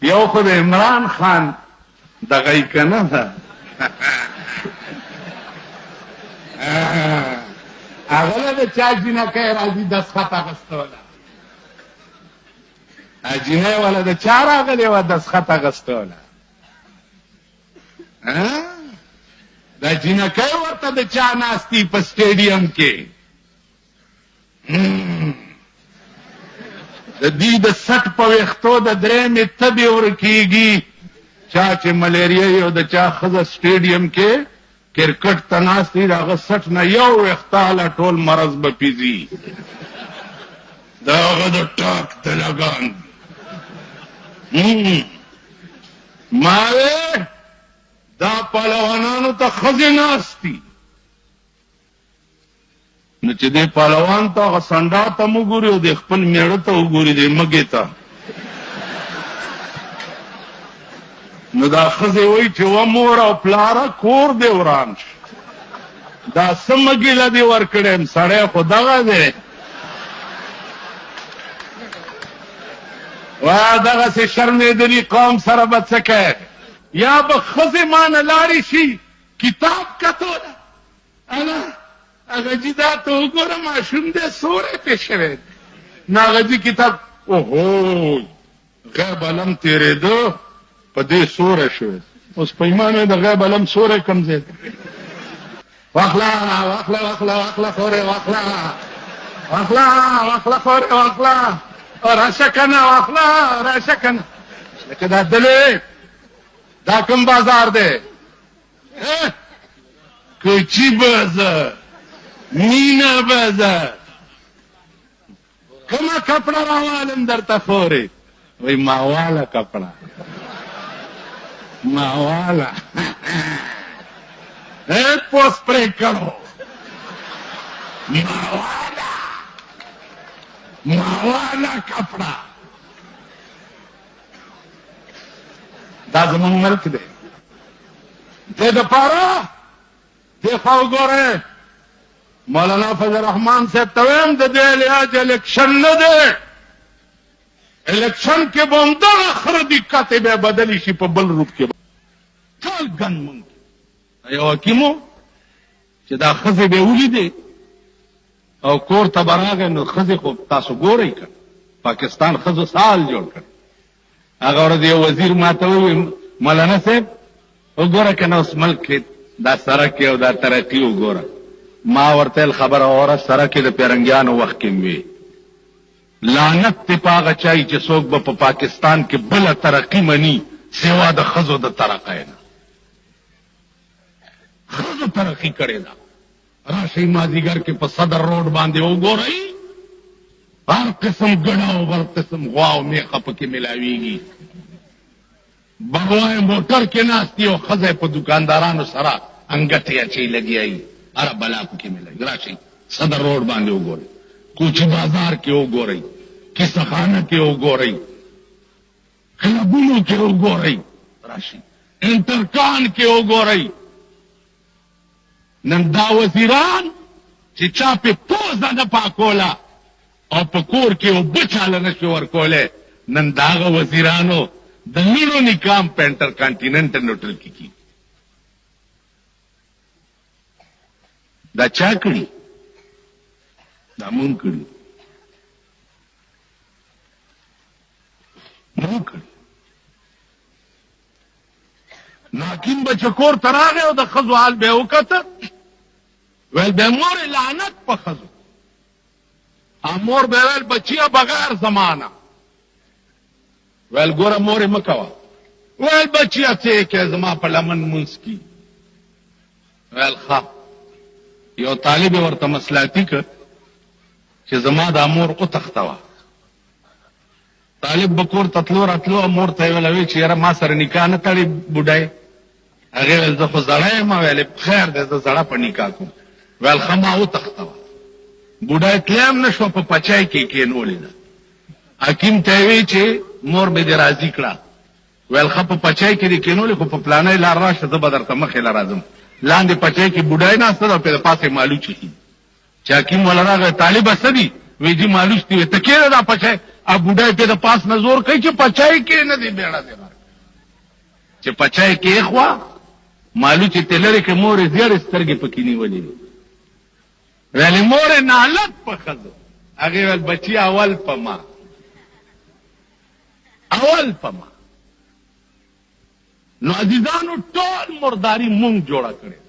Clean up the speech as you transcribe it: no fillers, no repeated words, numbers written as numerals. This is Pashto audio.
یو خو د عمران خان دغه یې که نه ده هغه له د چا جینکۍ راځي دسخط اخیستوله جینۍ والا د چا راغلې وه دسخط اخیستوله دا جینکۍ ورته د چا ناستي په سټیډیم کې د دې د سټ په ویښتو د درېیمې تبې ورکېږي چا چې ملیریا یو د چا ښځه سټیډیم کې کرکټ ته ناست دي د هغه سټ نه یو ویښته ټول مرض به پیځي د هغه د ټاک د لګان ما وې دا پهلوانانو ته ښځې ناست دي نو چې دی پهلوان ته هغه سنډا ته م وګوري او د خپل مېړه ته وګوري دی مږې ته نو دا ښځې وایي چې و مور او پلاره کور دې وران شو دا څه مږیله دې ورکړی یم سړی خو دغه دی وایه دغسې شرمېدلي قوم سره به څه کوې یا به ښځې مانه لاړې شي کتاب کتوله هغه جي دا ته وګوره ماشوم دی سوری پې شوی دی نو هغه جي کتاب اوهو غیب علم تېرېده په دې سوری شوی اوس په ایمان د غیب علم سوری کوم ځای دی واخله واخله واخله واخله خورې واخله واخله واخله خورې واخله راشه کنه واخله راشه کنه لکه دا دلې دا کوم بازار دی کوچي بازار مینا بازار کومه کپړه راوالم درته خورې وایي ماواله کپړه ماواله پوس پرې کړو ماواله ماواله کپړه دا زمونږ ملک دی دې دپاره دې خوا وګورئ مولانا فضل الرحمن صاحب ته وایم د دې علاج الیکشن نه دی الیکشن کې به همدغه خره دقت یې بیا بدلی شي په بل روپ کې ټول ګن مونږ یو حکیمو چې دا ښځې به یې ولیدې او کور ته به راغی نو ښځې خو تاسو ګورئ که پاکستان ښځو سال جوړ کړ هغه ورځ یو وزیر ما ته وویل مولانا صاحب وګوره که نه اوس ملک کې دا سړک او دا ترقي وګوره ما ورته ویل خبره اوره سړک یې د پیرنګیانو وخت کې وي لعنت دې په هغه چای چې څوک به په پاکستان کې بله ترقي مني سوا د ښځو د ترقۍ نه ښځو ترقي کړې ده راشئ مازدیګر کې په صدر روډ باندې وګورئ هر قسم ګډه او هر قسم غوا او میخه پکې ملاویږي بغوای موټر کې ناست دي او ښځه په دکاندارانو سره انګټې اچوي لګیایي هره بلا پکې ملاوي راشئ صدر روډ باندې وګورئ کوچي بازار کې وګورئ کیسهخانه کې وګورئ کلبونو کې وګورئ راشئ انټرکان کې وګورئ نن دا وزیران چې چا پې پوزه نه پاکوله او په کور کې اوبه چاله نشي ورکولی نن د هغه وزیرانو د لوڼو نکام په انټر کانټیننټل هوټل کې کېږي دا چا کړي دا مونږ کړي مونږ کړي ناکین به چې کور ته راغی او د ښځو حال به یې وکته ویل به مور لعنت په ښځو مور به ویل بچیه بغیر زمانه ویل ګوره مور یې مه کوه ویل بچیه څه یې کې زما په لمن مونځ کي ویل ښه یو طالب یې ورته مصلحتي کړ چې زما دا مور وتښتوه طالب به کور ته تلو راتلو مور ته یې ویل چې یاره ما سره نکاح نه تړي بوډۍ هغې ویل زه خو زړه یم ویلې خیر دی زه زړه په نکاح کوم ویل ښه ما وتښتوه بوډۍ تلی هم نه شوه په پچای کې کېنولې ده حکیم ته یې وی چې مور مې دې راضي کړه ویل ښه په پچای کې دې کېنولې خو په پلانۍ لار راشه زه به درته مخې له راځم لاندې پچای کې بوډۍ ناسته ده او په پاسې مالوچ دي چې حکیم ولا راغی طالبه څه دي وی جي مالوچ دي ته کېده دا پچای ا بوډای په د پاس نزور کوي چې پچای کې نه دی بیړه دی چې پچای کې خوا مالو چې تلری کې مور زیړ سترګې پکې نیولې ویلې مور نالت په خزو هغه ول بچي اول پما نو عزیزانو ټول مرداري مونږ جوړه کړې